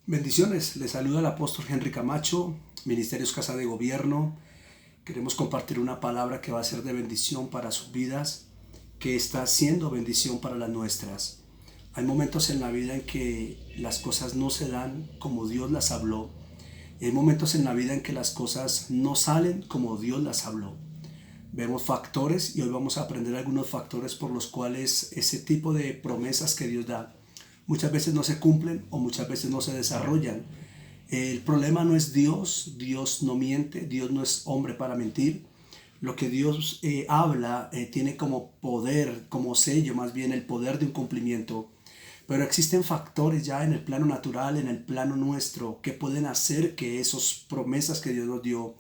Bendiciones, les saluda el apóstol Henry Camacho, Ministerios Casa de Gobierno. Queremos compartir una palabra que va a ser de bendición para sus vidas, que está siendo bendición para las nuestras. Hay momentos en la vida en que las cosas no se dan como Dios las habló. Y hay momentos en la vida en que las cosas no salen como Dios las habló. Vemos factores y hoy vamos a aprender algunos factores por los cuales ese tipo de promesas que Dios da muchas veces no se cumplen o muchas veces no se desarrollan. El problema no es Dios, Dios no miente, Dios no es hombre para mentir. Lo que Dios habla tiene como poder, como sello más bien el poder de un cumplimiento. Pero existen factores ya en el plano natural, en el plano nuestro, que pueden hacer que esas promesas que Dios nos dio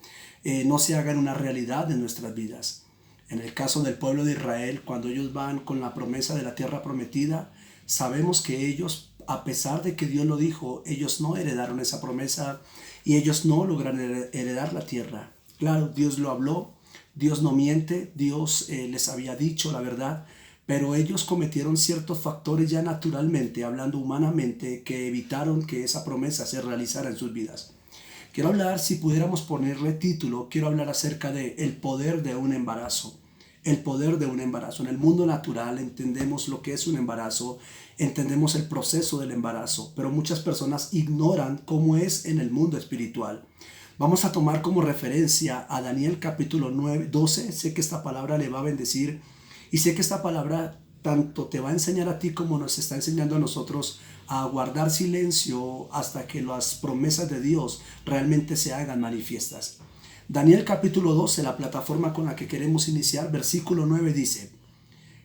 no se hagan una realidad en nuestras vidas. En el caso del pueblo de Israel, cuando ellos van con la promesa de la tierra prometida, sabemos que ellos, a pesar de que Dios lo dijo, ellos no heredaron esa promesa y ellos no lograron heredar la tierra. Claro, Dios lo habló, Dios no miente, Dios les había dicho la verdad, pero ellos cometieron ciertos factores ya naturalmente, hablando humanamente, que evitaron que esa promesa se realizara en sus vidas. Quiero hablar, si pudiéramos ponerle título, quiero hablar acerca de el poder de un embarazo. El poder de un embarazo. En el mundo natural entendemos lo que es un embarazo, entendemos el proceso del embarazo, pero muchas personas ignoran cómo es en el mundo espiritual. Vamos a tomar como referencia a Daniel capítulo 9, 12. Sé que esta palabra le va a bendecir y sé que esta palabra tanto te va a enseñar a ti como nos está enseñando a nosotros a guardar silencio hasta que las promesas de Dios realmente se hagan manifiestas. Daniel capítulo 12, la plataforma con la que queremos iniciar, versículo 9 dice: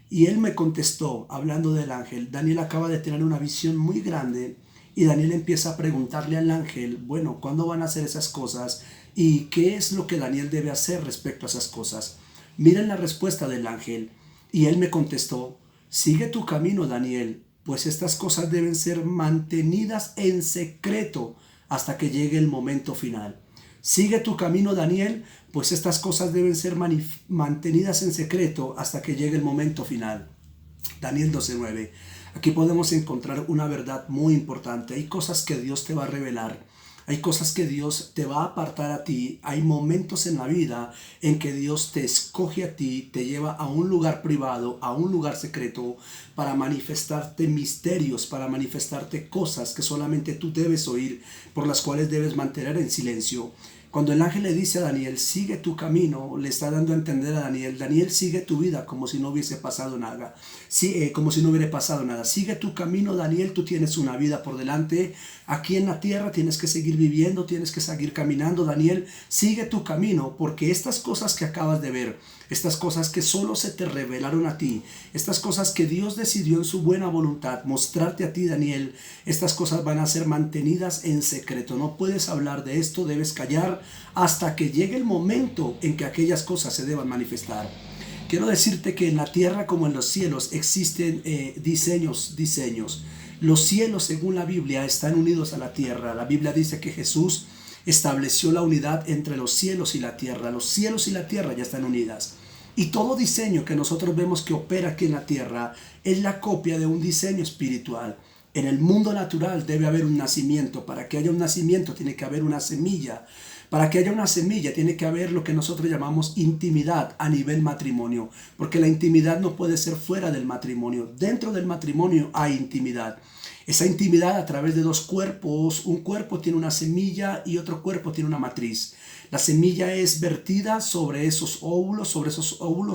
y él me contestó, hablando del ángel. Daniel acaba de tener una visión muy grande y Daniel empieza a preguntarle al ángel, bueno, ¿cuándo van a hacer esas cosas? ¿Y qué es lo que Daniel debe hacer respecto a esas cosas? Miren la respuesta del ángel. Y él me contestó: sigue tu camino, Daniel, pues estas cosas deben ser mantenidas en secreto hasta que llegue el momento final. Sigue tu camino, Daniel, pues estas cosas deben ser mantenidas en secreto hasta que llegue el momento final. Daniel 12:9. Aquí podemos encontrar una verdad muy importante. Hay cosas que Dios te va a revelar. Hay cosas que Dios te va a apartar a ti. Hay momentos en la vida en que Dios te escoge a ti, te lleva a un lugar privado, a un lugar secreto, para manifestarte misterios, para manifestarte cosas que solamente tú debes oír, por las cuales debes mantener en silencio. Cuando el ángel le dice a Daniel, sigue tu camino, le está dando a entender a Daniel, Daniel, sigue tu vida como si no hubiese pasado nada. Sí, como si no hubiera pasado nada. Sigue tu camino, Daniel, tú tienes una vida por delante. Aquí en la tierra tienes que seguir viviendo, tienes que seguir caminando, Daniel. Sigue tu camino, porque estas cosas que acabas de ver, estas cosas que solo se te revelaron a ti, estas cosas que Dios decidió en su buena voluntad mostrarte a ti, Daniel, estas cosas van a ser mantenidas en secreto. No puedes hablar de esto, debes callar hasta que llegue el momento en que aquellas cosas se deban manifestar. Quiero decirte que en la tierra como en los cielos existen diseños. Los cielos, según la Biblia, están unidos a la tierra. La Biblia dice que Jesús estableció la unidad entre los cielos y la tierra. Los cielos y la tierra ya están unidas. Y todo diseño que nosotros vemos que opera aquí en la tierra es la copia de un diseño espiritual. En el mundo natural debe haber un nacimiento. Para que haya un nacimiento tiene que haber una semilla. Para que haya una semilla tiene que haber lo que nosotros llamamos intimidad a nivel matrimonio. Porque la intimidad no puede ser fuera del matrimonio. Dentro del matrimonio hay intimidad. Esa intimidad a través de dos cuerpos. Un cuerpo tiene una semilla y otro cuerpo tiene una matriz. La semilla es vertida sobre esos óvulos,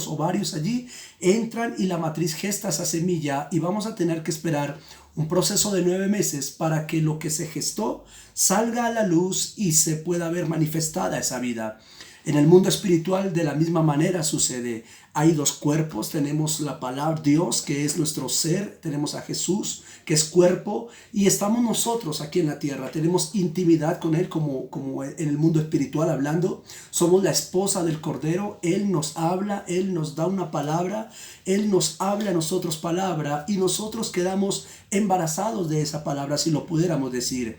ovarios allí, entran y la matriz gesta esa semilla y vamos a tener que esperar un proceso de 9 meses para que lo que se gestó salga a la luz y se pueda ver manifestada esa vida. En el mundo espiritual de la misma manera sucede. Hay dos cuerpos, tenemos la palabra Dios, que es nuestro ser, tenemos a Jesús, que es cuerpo, y estamos nosotros aquí en la tierra, tenemos intimidad con Él como en el mundo espiritual hablando. Somos la esposa del Cordero, Él nos habla, Él nos da una palabra, Él nos habla a nosotros palabra, y nosotros quedamos embarazados de esa palabra, si lo pudiéramos decir.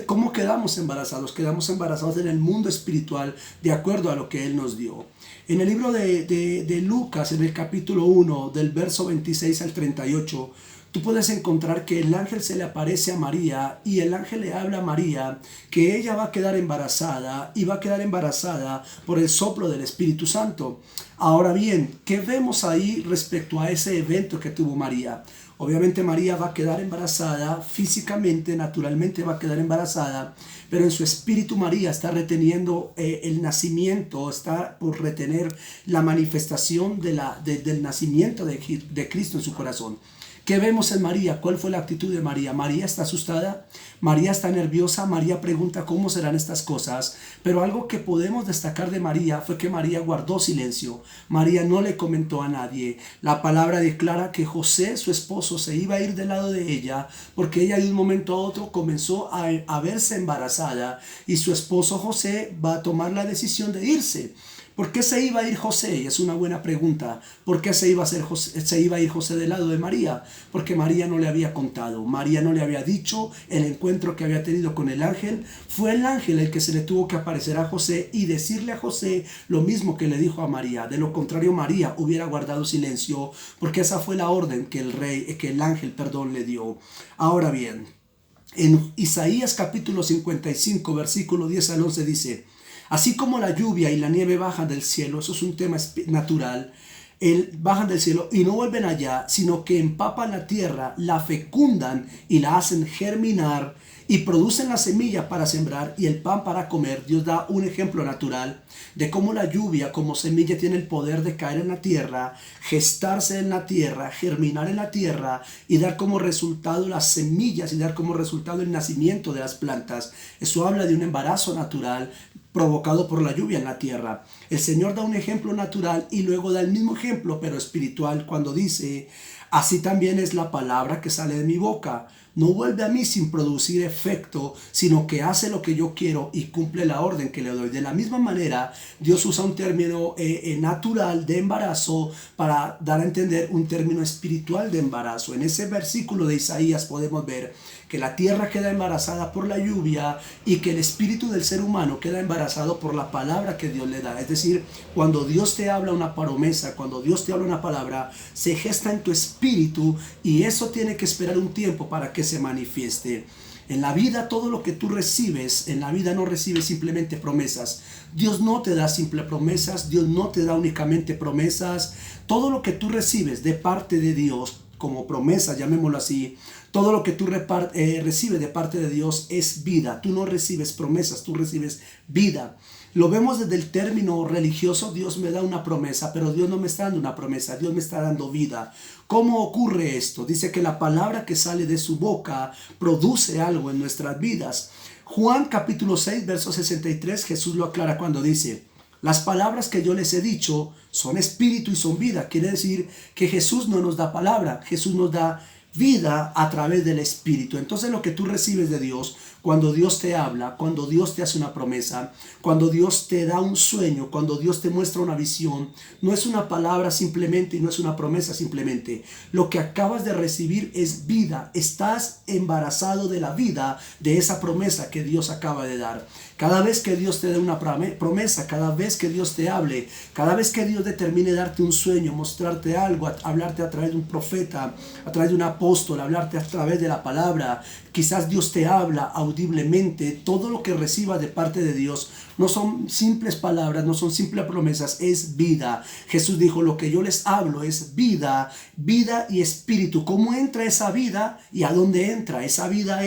¿Cómo quedamos embarazados? Quedamos embarazados en el mundo espiritual de acuerdo a lo que Él nos dio. En el libro de Lucas, en el capítulo 1, del verso 26 al 38, tú puedes encontrar que el ángel se le aparece a María y el ángel le habla a María que ella va a quedar embarazada y va a quedar embarazada por el soplo del Espíritu Santo. Ahora bien, ¿qué vemos ahí respecto a ese evento que tuvo María? Obviamente María va a quedar embarazada físicamente, naturalmente va a quedar embarazada, pero en su espíritu María está reteniendo el nacimiento, está por retener la manifestación del nacimiento de Cristo en su corazón. ¿Qué vemos en María? ¿Cuál fue la actitud de María? María está asustada, María está nerviosa, María pregunta cómo serán estas cosas, pero algo que podemos destacar de María fue que María guardó silencio. María no le comentó a nadie. La palabra declara que José, su esposo, se iba a ir del lado de ella porque ella de un momento a otro comenzó a verse embarazada y su esposo José va a tomar la decisión de irse. ¿Por qué se iba a ir José? Es una buena pregunta. ¿Por qué se iba a ir José del lado de María? Porque María no le había contado, María no le había dicho el encuentro que había tenido con el ángel. Fue el ángel el que se le tuvo que aparecer a José y decirle a José lo mismo que le dijo a María. De lo contrario, María hubiera guardado silencio, porque esa fue la orden que el ángel le dio. Ahora bien, en Isaías capítulo 55, versículo 10 al 11 dice: así como la lluvia y la nieve bajan del cielo, eso es un tema natural, bajan del cielo y no vuelven allá, sino que empapan la tierra, la fecundan y la hacen germinar y producen la semilla para sembrar y el pan para comer. Dios da un ejemplo natural de cómo la lluvia como semilla tiene el poder de caer en la tierra, gestarse en la tierra, germinar en la tierra y dar como resultado las semillas y dar como resultado el nacimiento de las plantas. Eso habla de un embarazo natural provocado por la lluvia en la tierra. El Señor da un ejemplo natural y luego da el mismo ejemplo pero espiritual cuando dice: así también es la palabra que sale de mi boca. No vuelve a mí sin producir efecto, sino que hace lo que yo quiero y cumple la orden que le doy. De la misma manera, Dios usa un término natural de embarazo para dar a entender un término espiritual de embarazo. En ese versículo de Isaías podemos ver que la tierra queda embarazada por la lluvia y que el espíritu del ser humano queda embarazado por la palabra que Dios le da. Es decir, cuando Dios te habla una promesa, cuando Dios te habla una palabra, se gesta en tu espíritu y eso tiene que esperar un tiempo para que se manifieste. En la vida, todo lo que tú recibes, en la vida no recibes simplemente promesas. Dios no te da simple promesas, Dios no te da únicamente promesas. Todo lo que tú recibes de parte de Dios, como promesa, llamémoslo así, todo lo que tú recibes de parte de Dios es vida. Tú no recibes promesas, tú recibes vida. Lo vemos desde el término religioso: Dios me da una promesa, pero Dios no me está dando una promesa, Dios me está dando vida. ¿Cómo ocurre esto? Dice que la palabra que sale de su boca produce algo en nuestras vidas. Juan capítulo 6, verso 63, Jesús lo aclara cuando dice: las palabras que yo les he dicho son espíritu y son vida. Quiere decir que Jesús no nos da palabra, Jesús nos da vida a través del Espíritu. Entonces lo que tú recibes de Dios, cuando Dios te habla, cuando Dios te hace una promesa, cuando Dios te da un sueño, cuando Dios te muestra una visión, no es una palabra simplemente y no es una promesa simplemente. Lo que acabas de recibir es vida. Estás embarazado de la vida de esa promesa que Dios acaba de dar. Cada vez que Dios te dé una promesa, cada vez que Dios te hable, cada vez que Dios determine darte un sueño, mostrarte algo, hablarte a través de un profeta, a través de un apóstol, hablarte a través de la palabra, quizás Dios te habla audiblemente. Todo lo que recibas de parte de Dios no son simples palabras, no son simples promesas, es vida. Jesús dijo: lo que yo les hablo es vida, vida y espíritu. ¿Cómo entra esa vida y a dónde entra? Esa vida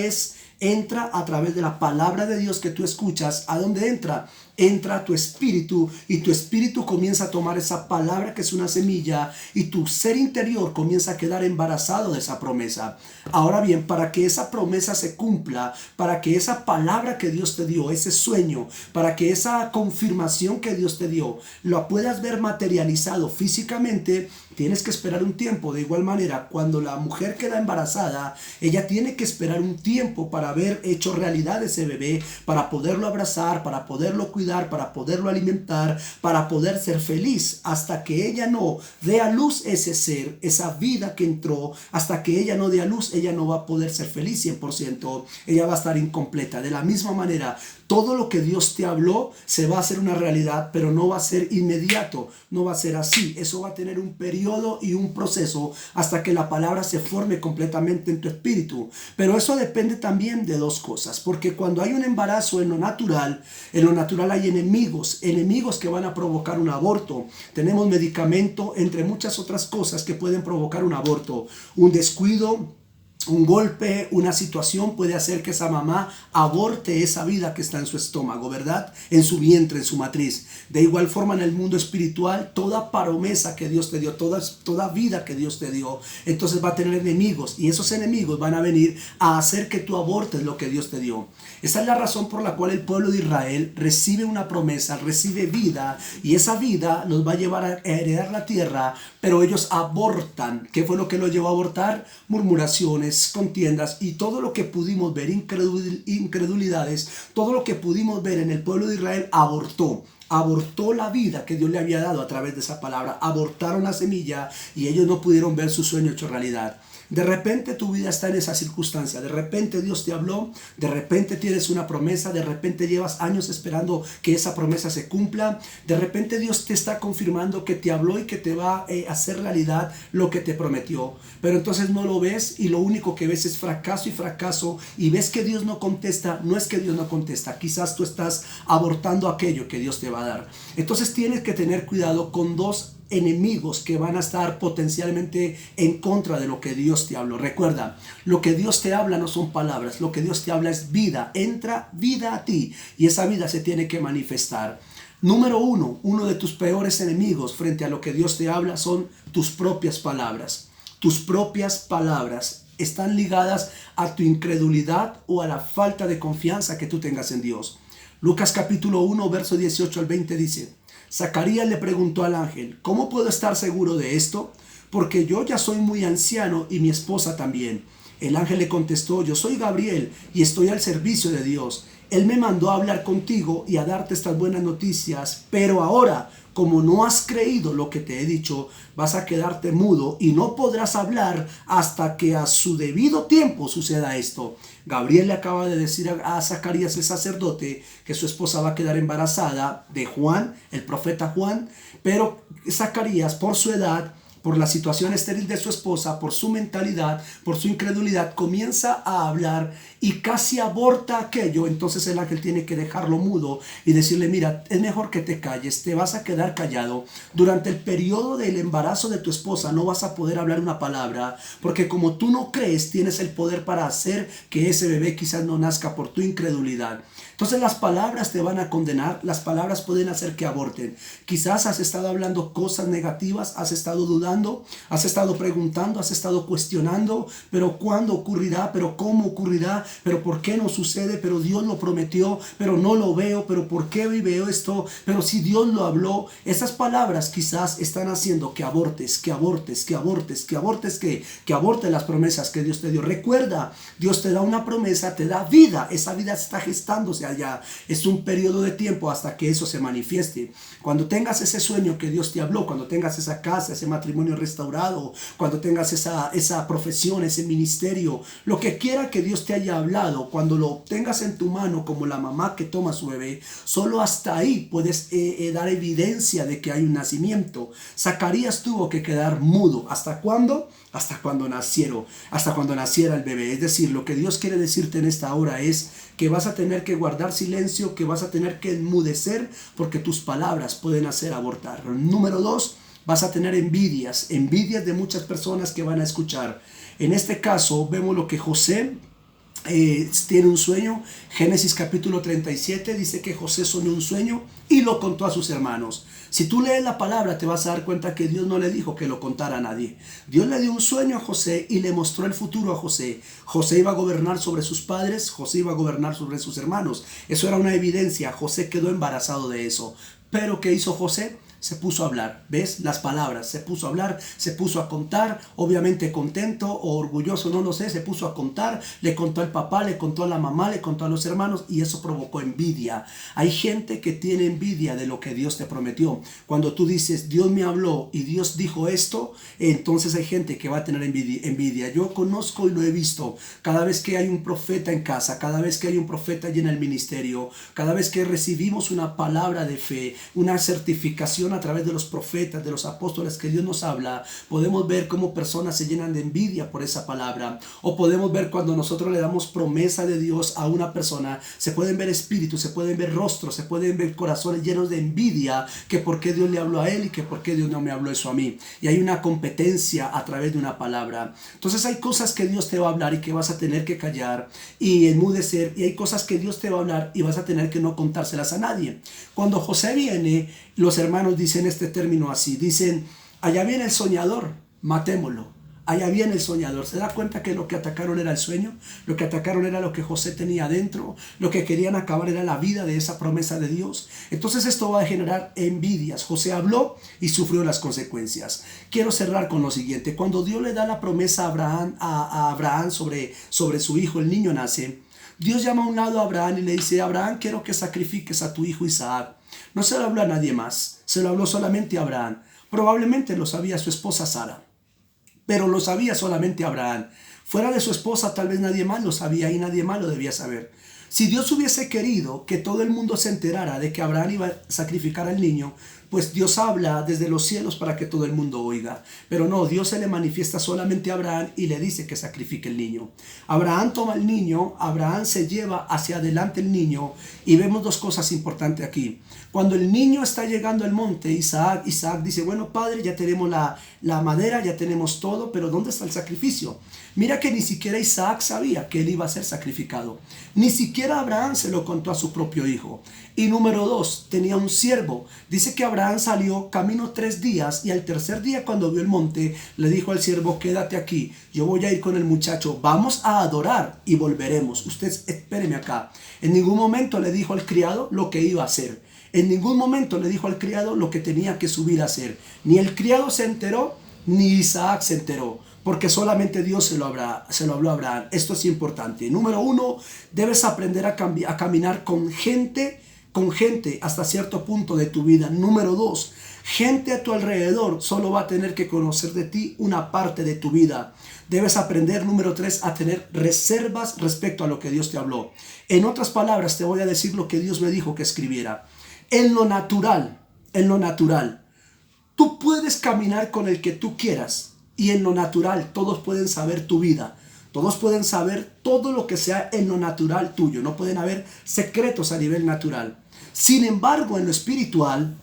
entra a través de la palabra de Dios que tú escuchas. ¿A dónde entra? Entra a tu espíritu y tu espíritu comienza a tomar esa palabra que es una semilla y tu ser interior comienza a quedar embarazado de esa promesa. Ahora bien, para que esa promesa se cumpla, para que esa palabra que Dios te dio, ese sueño, para que esa confirmación que Dios te dio, lo puedas ver materializado físicamente, tienes que esperar un tiempo. De igual manera, cuando la mujer queda embarazada, ella tiene que esperar un tiempo para ver hecho realidad ese bebé, para poderlo abrazar, para poderlo cuidar, cuidar, para poderlo alimentar, para poder ser feliz. Hasta que ella no dé a luz ese ser, esa vida que entró, hasta que ella no dé a luz, ella no va a poder ser feliz 100%. Ella va a estar incompleta. De la misma manera, todo lo que Dios te habló se va a hacer una realidad, pero no va a ser inmediato, no va a ser así. Eso va a tener un periodo y un proceso hasta que la palabra se forme completamente en tu espíritu. Pero eso depende también de dos cosas, porque cuando hay un embarazo en lo natural hay enemigos que van a provocar un aborto. Tenemos medicamento, entre muchas otras cosas que pueden provocar un aborto. Un descuido, un golpe, una situación puede hacer que esa mamá aborte esa vida que está en su estómago, ¿verdad? En su vientre, en su matriz. De igual forma, en el mundo espiritual, toda promesa que Dios te dio, toda vida que Dios te dio, entonces va a tener enemigos, y esos enemigos van a venir a hacer que tú abortes lo que Dios te dio. Esa es la razón por la cual el pueblo de Israel recibe una promesa, recibe vida, y esa vida nos va a llevar a heredar la tierra, pero ellos abortan. ¿Qué fue lo que los llevó a abortar? Murmuraciones, contiendas y todo lo que pudimos ver, incredulidades, todo lo que pudimos ver en el pueblo de Israel abortó la vida que Dios le había dado a través de esa palabra. Abortaron la semilla y ellos no pudieron ver su sueño hecho realidad. De repente tu vida está en esa circunstancia, de repente Dios te habló, de repente tienes una promesa, de repente llevas años esperando que esa promesa se cumpla, de repente Dios te está confirmando que te habló y que te va a hacer realidad lo que te prometió, pero entonces no lo ves y lo único que ves es fracaso y fracaso, y ves que Dios no contesta. No es que Dios no contesta, quizás tú estás abortando aquello que Dios te va a dar. Entonces tienes que tener cuidado con dos enemigos que van a estar potencialmente en contra de lo que Dios te habló. Recuerda, lo que Dios te habla no son palabras, lo que Dios te habla es vida. Entra vida a ti y esa vida se tiene que manifestar. Número uno de tus peores enemigos frente a lo que Dios te habla son tus propias palabras. Tus propias palabras están ligadas a tu incredulidad o a la falta de confianza que tú tengas en Dios. Lucas capítulo 1, verso 18 al 20 dice: Zacarías le preguntó al ángel: ¿cómo puedo estar seguro de esto? Porque yo ya soy muy anciano y mi esposa también. El ángel le contestó: yo soy Gabriel y estoy al servicio de Dios. Él me mandó a hablar contigo y a darte estas buenas noticias, pero ahora, como no has creído lo que te he dicho, vas a quedarte mudo y no podrás hablar hasta que a su debido tiempo suceda esto. Gabriel le acaba de decir a Zacarías, el sacerdote, que su esposa va a quedar embarazada de Juan, el profeta Juan, pero Zacarías, por su edad, por la situación estéril de su esposa, por su mentalidad, por su incredulidad, comienza a hablar y casi aborta aquello. Entonces el ángel tiene que dejarlo mudo y decirle: mira, es mejor que te calles, te vas a quedar callado. Durante el periodo del embarazo de tu esposa no vas a poder hablar una palabra, porque como tú no crees, tienes el poder para hacer que ese bebé quizás no nazca por tu incredulidad. Entonces las palabras te van a condenar, las palabras pueden hacer que aborten. Quizás has estado hablando cosas negativas, has estado dudando, has estado preguntando, has estado cuestionando, pero ¿cuándo ocurrirá? ¿Pero cómo ocurrirá? ¿Pero por qué no sucede? ¿Pero Dios lo prometió? ¿Pero no lo veo? ¿Pero por qué veo esto? ¿Pero si Dios lo habló? Esas palabras quizás están haciendo que abortes, que abortes las promesas que Dios te dio. Recuerda, Dios te da una promesa, te da vida, esa vida está gestándose allá. Es un periodo de tiempo hasta que eso se manifieste. Cuando tengas ese sueño que Dios te habló, cuando tengas esa casa, ese matrimonio restaurado, cuando tengas esa profesión, ese ministerio, lo que quiera que Dios te haya hablado, cuando lo tengas en tu mano como la mamá que toma a su bebé, solo hasta ahí puedes dar evidencia de que hay un nacimiento. Zacarías tuvo que quedar mudo. ¿Hasta cuándo? Hasta cuando naciera el bebé. Es decir, lo que Dios quiere decirte en esta hora es que vas a tener que guardar silencio, que vas a tener que enmudecer, porque tus palabras pueden hacer abortar. Número 2, vas a tener envidias de muchas personas que van a escuchar. En este caso vemos lo que José tiene un sueño. Génesis capítulo 37 dice que José soñó un sueño y lo contó a sus hermanos. Si tú lees la palabra te vas a dar cuenta que Dios no le dijo que lo contara a nadie. Dios le dio un sueño a José y le mostró el futuro a José. José iba a gobernar sobre sus padres, José iba a gobernar sobre sus hermanos. Eso era una evidencia. José quedó embarazado de eso. Pero ¿qué hizo José? se puso a hablar. ¿Ves? Las palabras. Se puso a hablar, se puso a contar, obviamente contento o orgulloso, no lo sé, se puso a contar, le contó al papá, le contó a la mamá, le contó a los hermanos y eso provocó envidia. Hay gente que tiene envidia de lo que Dios te prometió. Cuando tú dices, Dios me habló y Dios dijo esto, entonces hay gente que va a tener envidia. Yo conozco y lo he visto. Cada vez que hay un profeta en casa, cada vez que hay un profeta allí en el ministerio, cada vez que recibimos una palabra de fe, una certificación a través de los profetas, de los apóstoles que Dios nos habla, podemos ver cómo personas se llenan de envidia por esa palabra. O podemos ver cuando nosotros le damos promesa de Dios a una persona, se pueden ver espíritus, se pueden ver rostros, se pueden ver corazones llenos de envidia, que por qué Dios le habló a él y que por qué Dios no me habló eso a mí. Y hay una competencia a través de una palabra. Entonces hay cosas que Dios te va a hablar y que vas a tener que callar y enmudecer, y hay cosas que Dios te va a hablar y vas a tener que no contárselas a nadie. Cuando José viene, los hermanos dicen este término así, dicen, allá viene el soñador, matémoslo. Allá viene el soñador. ¿Se da cuenta que lo que atacaron era el sueño? Lo que atacaron era lo que José tenía adentro. Lo que querían acabar era la vida de esa promesa de Dios. Entonces esto va a generar envidias. José habló y sufrió las consecuencias. Quiero cerrar con lo siguiente. Cuando Dios le da la promesa a Abraham sobre su hijo, el niño nace. Dios llama a un lado a Abraham y le dice, Abraham, quiero que sacrifiques a tu hijo Isaac. No se lo habló a nadie más. Se lo habló solamente a Abraham. Probablemente lo sabía su esposa Sara, pero lo sabía solamente Abraham. Fuera de su esposa tal vez nadie más lo sabía y nadie más lo debía saber. Si Dios hubiese querido que todo el mundo se enterara de que Abraham iba a sacrificar al niño, pues Dios habla desde los cielos para que todo el mundo oiga. Pero no, Dios se le manifiesta solamente a Abraham y le dice que sacrifique el niño. Abraham toma el niño, Abraham se lleva hacia adelante el niño y vemos dos cosas importantes aquí. Cuando el niño está llegando al monte, Isaac dice, bueno padre, ya tenemos la madera, ya tenemos todo, pero ¿dónde está el sacrificio? Mira que ni siquiera Isaac sabía que él iba a ser sacrificado. Ni siquiera Abraham se lo contó a su propio hijo. Y número 2, tenía un siervo. Dice que Abraham salió camino 3 días y al tercer día cuando vio el monte, le dijo al siervo, quédate aquí, yo voy a ir con el muchacho, vamos a adorar y volveremos. Usted espéreme acá. En ningún momento le dijo al criado lo que iba a hacer. En ningún momento le dijo al criado lo que tenía que subir a hacer. Ni el criado se enteró, ni Isaac se enteró, porque solamente Dios se lo habló a Abraham. Esto es importante. Número 1, debes aprender a caminar con gente hasta cierto punto de tu vida. Número 2, gente a tu alrededor solo va a tener que conocer de ti una parte de tu vida. Debes aprender, número 3, a tener reservas respecto a lo que Dios te habló. En otras palabras, te voy a decir lo que Dios me dijo que escribiera. En lo natural, tú puedes caminar con el que tú quieras y en lo natural todos pueden saber tu vida. Todos pueden saber todo lo que sea en lo natural tuyo. No pueden haber secretos a nivel natural. Sin embargo, en lo espiritual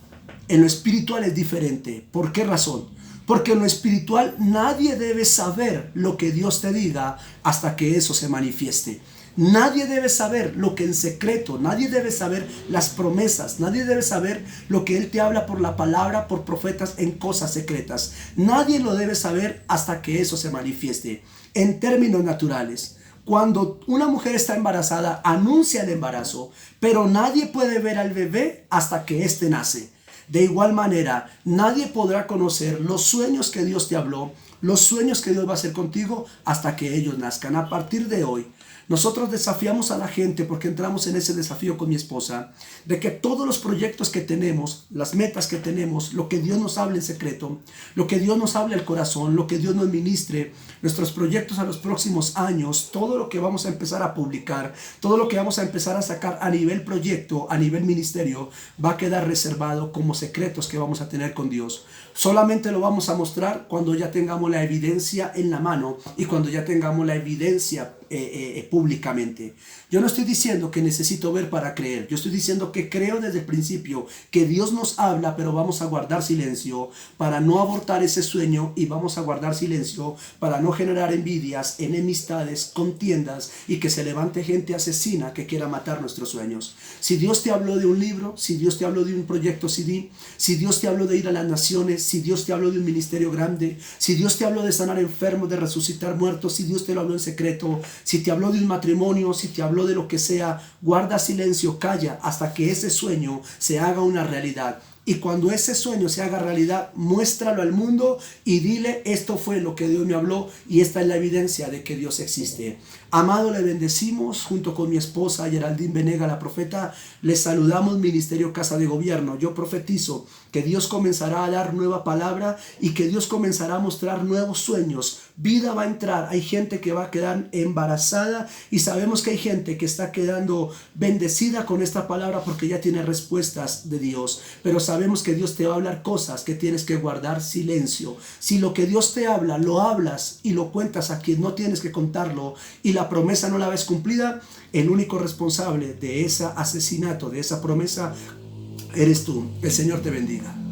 es diferente. ¿Por qué razón? Porque en lo espiritual nadie debe saber lo que Dios te diga hasta que eso se manifieste. Nadie debe saber lo que en secreto, nadie debe saber las promesas, nadie debe saber lo que Él te habla por la palabra, por profetas en cosas secretas. Nadie lo debe saber hasta que eso se manifieste. En términos naturales, cuando una mujer está embarazada, anuncia el embarazo, pero nadie puede ver al bebé hasta que éste nace. De igual manera, nadie podrá conocer los sueños que Dios te habló, los sueños que Dios va a hacer contigo hasta que ellos nazcan. A partir de hoy, nosotros desafiamos a la gente, porque entramos en ese desafío con mi esposa, de que todos los proyectos que tenemos, las metas que tenemos, lo que Dios nos hable en secreto, lo que Dios nos hable al corazón, lo que Dios nos ministre, nuestros proyectos a los próximos años, todo lo que vamos a empezar a publicar, todo lo que vamos a empezar a sacar a nivel proyecto, a nivel ministerio, va a quedar reservado como secretos que vamos a tener con Dios. Solamente lo vamos a mostrar cuando ya tengamos la evidencia en la mano y cuando ya tengamos la evidencia públicamente. Yo no estoy diciendo que necesito ver para creer. Yo estoy diciendo que creo desde el principio que Dios nos habla, pero vamos a guardar silencio para no abortar ese sueño y vamos a guardar silencio para no generar envidias, enemistades, contiendas y que se levante gente asesina que quiera matar nuestros sueños. Si Dios te habló de un libro, si Dios te habló de un proyecto CD, si Dios te habló de ir a las naciones, si Dios te habló de un ministerio grande, si Dios te habló de sanar enfermos, de resucitar muertos, si Dios te lo habló en secreto, si te habló de un matrimonio, si te habló de lo que sea, guarda silencio, calla hasta que ese sueño se haga una realidad. Y cuando ese sueño se haga realidad, muéstralo al mundo y dile: esto fue lo que Dios me habló y esta es la evidencia de que Dios existe. Amado, le bendecimos junto con mi esposa Geraldine Venega, la profeta. Les saludamos, Ministerio Casa de Gobierno. Yo profetizo que Dios comenzará a dar nueva palabra y que Dios comenzará a mostrar nuevos sueños. Vida va a entrar. Hay gente que va a quedar embarazada y sabemos que hay gente que está quedando bendecida con esta palabra porque ya tiene respuestas de Dios. Pero sabemos que Dios te va a hablar cosas que tienes que guardar silencio. Si lo que Dios te habla, lo hablas y lo cuentas a quien no tienes que contarlo y la promesa no la ves cumplida, el único responsable de ese asesinato, de esa promesa, eres tú. El Señor te bendiga.